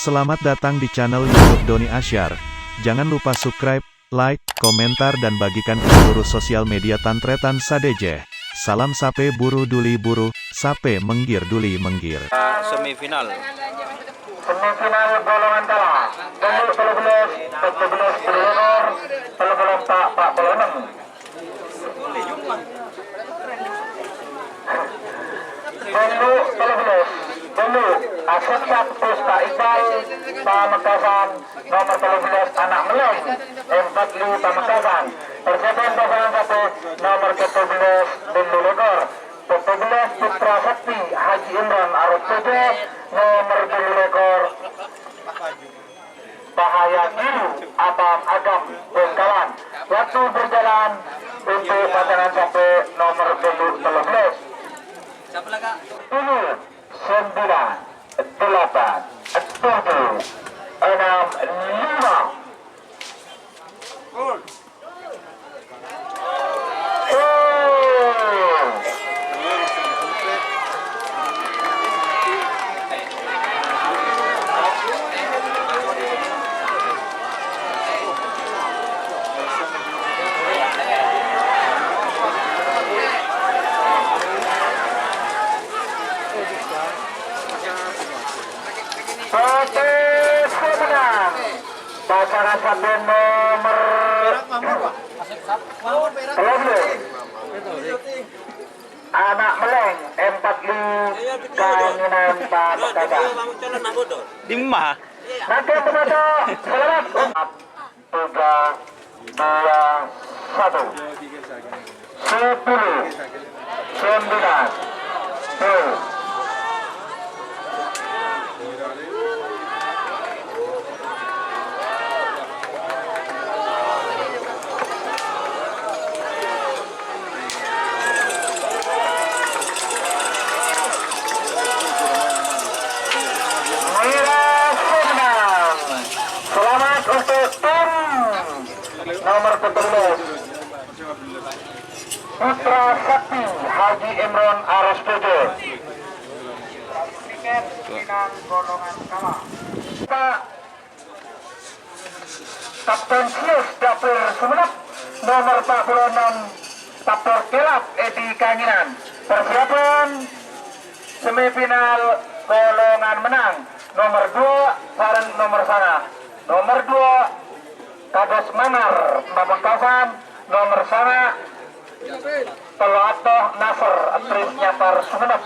Selamat datang di channel YouTube Doni Asyar. Jangan lupa subscribe, like, komentar dan bagikan ke seluruh sosial media Tantretan Sadejeh. Salam sape buru duli buru, sape menggir duli menggir. Semifinal golongan kalah. Nomor 13, 14 berlonor, 46. Dulu Asep Pusta Iqbal Pamekasan, nomor 13 Anak Meleng 45 Pamekasan. Persiapan pasangan satu nomor 14 Bindu Legor, 14 Putra Sakti Haji Imran Arus 7, nomor 2 Legor Bahaya Gilu Abang Agam Bengkalan. Waktu berjalan untuk pasangan satu nomor 13 10, 9, 8, 7, 6, 5. Pasangan satu nomor 11 Anak Meleng 45 Kanginan Pamekasan. di mana? Nanti penonton selamat 3, 2, 1 10, 9, 10. Selamat untuk tim nomor 14 Putra Sakti Haji Imron Arus 7. Tiket Pinang golongan kalah. Kapten Sius Dapur Sumenep nomor 46 Tapor Kelap Edi Kanginan. Persiapan semifinal golongan menang. Nomor 2 Sarang nomor sana. Nomor 2 Kades Manar Pamekasan. Nomor sana Telatoh Nasr Tris Nyapar Sumenep.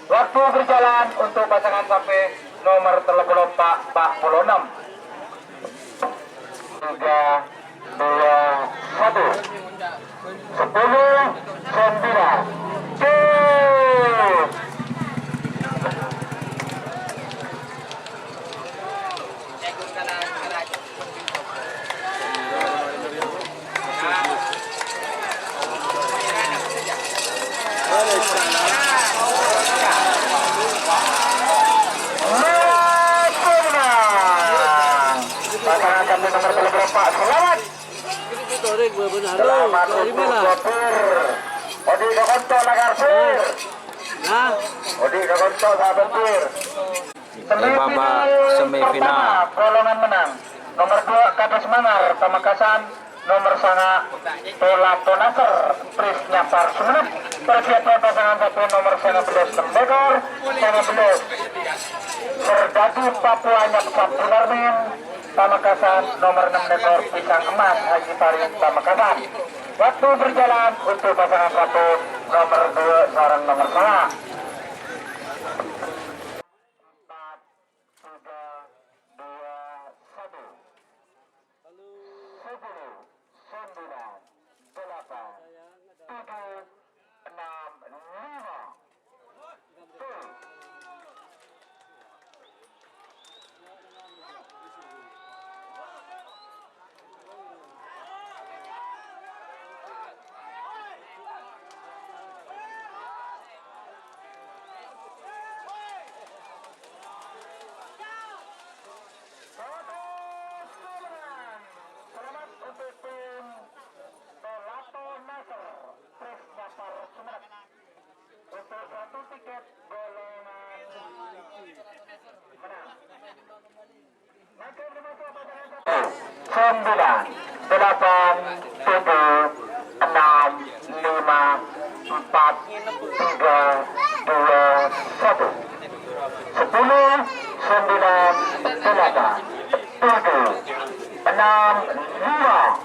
Waktu berjalan untuk pasangan sampai nomor 46. 3, 2, 1 10, 9, 10. Pasangan kami nomor 34 selamat. Selamat untuk Gopur Odi Dokonto Lagarsir. Odi Dokonto Sahabatir. Semifinal golongan menang. Nomor 2 Kades Manar Pamekasan. Nomor sana Telatoh Nasr Tris Nyapar Sumenep. Persiapan pasangan satu nomor 19 Tembekor 19 Serdadu Papua Nyapsap Sunarmin Pamekasan. Nomor 6 Dekor Pisang Emas Haji Parin Pamekasan. Waktu berjalan untuk pasangan satu nomor 2 Sarang nomor sana 4, 3, 2, 1 10, 9, 8, 7, 6, 5. Selamat untuk tim Sembilan, delapan, tujuh, enam, lima, empat, tiga, dua, satu. 10, 9, 8, 7, 6, 5.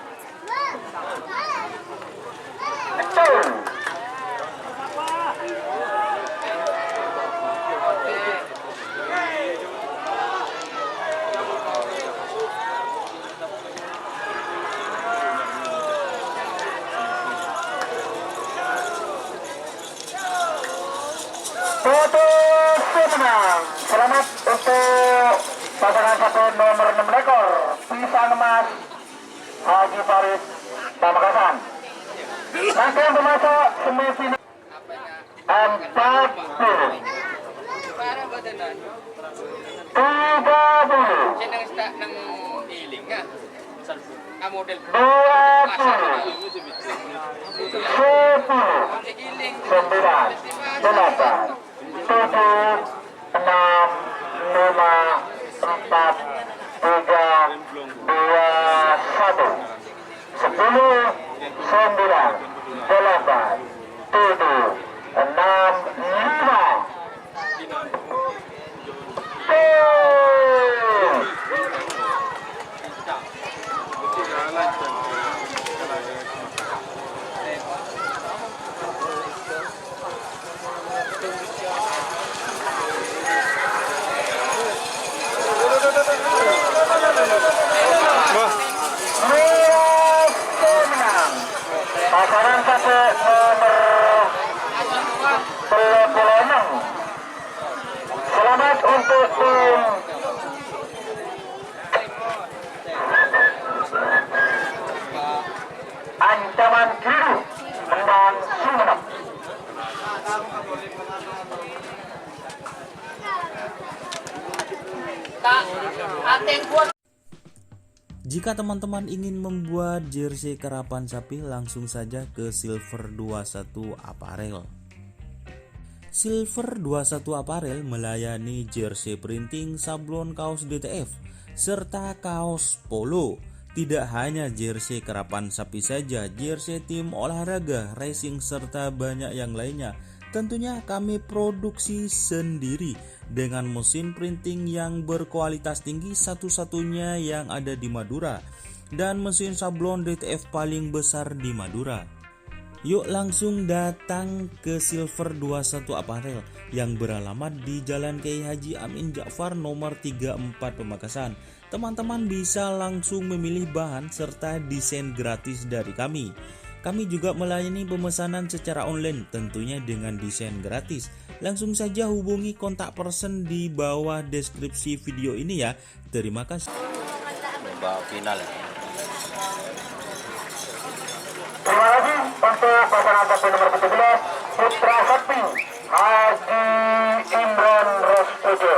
Betul. Putus menang. Selamat untuk pasangan satu nomor 6 ekor Pisang Emas Haji Farid Pamekasan. Nanti yang bermasuk semifinal 40, pasangan satu nomor 26. Selamat untuk tim Ancaman Biru Endang Sumenep. Jika teman-teman ingin membuat jersey karapan sapi, langsung saja ke Silver 21 Apparel. Silver 21 Apparel melayani jersey printing, sablon kaos DTF, serta kaos polo. Tidak hanya jersey karapan sapi saja, jersey tim olahraga, racing, serta banyak yang lainnya. Tentunya kami produksi sendiri dengan mesin printing yang berkualitas tinggi, satu-satunya yang ada di Madura, dan mesin sablon DTF paling besar di Madura. Yuk langsung datang ke Silver 21 Apparel yang beralamat di Jalan Kiai Haji Amin Ja'far nomor 34 Pamekasan. Teman-teman bisa langsung memilih bahan serta desain gratis dari kami. Kami juga melayani pemesanan secara online, tentunya dengan desain gratis. Langsung saja hubungi kontak person di bawah deskripsi video ini ya. Terima kasih. Lomba final. Terima kasih untuk pasangan satu nomor 17 Putra Sakti Haji Imran Rospujo.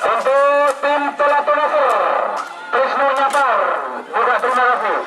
Untuk tim Telato Nasr, Trisno Nyapar, juga terima kasih.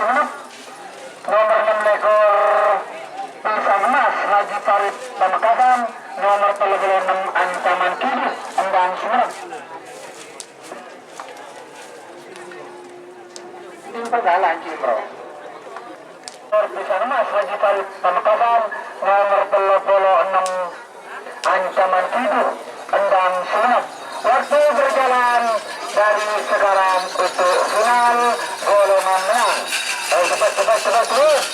Sumeneb. Nomor 6 ekor Pisang Emas Haji Farid Pamekasan. Nomor 36 Ancaman Kidul Endang Sumeneb. Ini perjalanan Cipro. Pisang Emas Haji Farid Pamekasan. Nomor 36 Ancaman Kidul Endang Sumeneb. Waktu berjalan dari sekarang untuk final golongan menang. Cepat terus.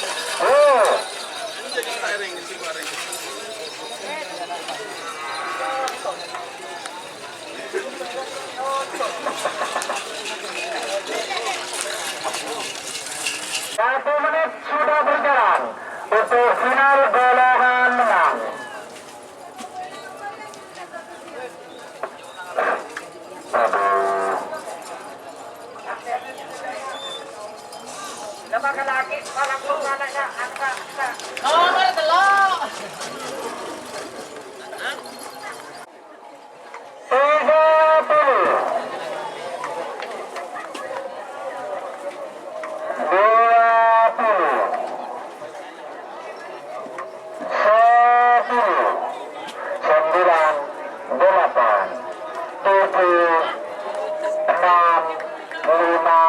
Satu menit sudah berjalan untuk final golongan menang. Nomor telok. 5,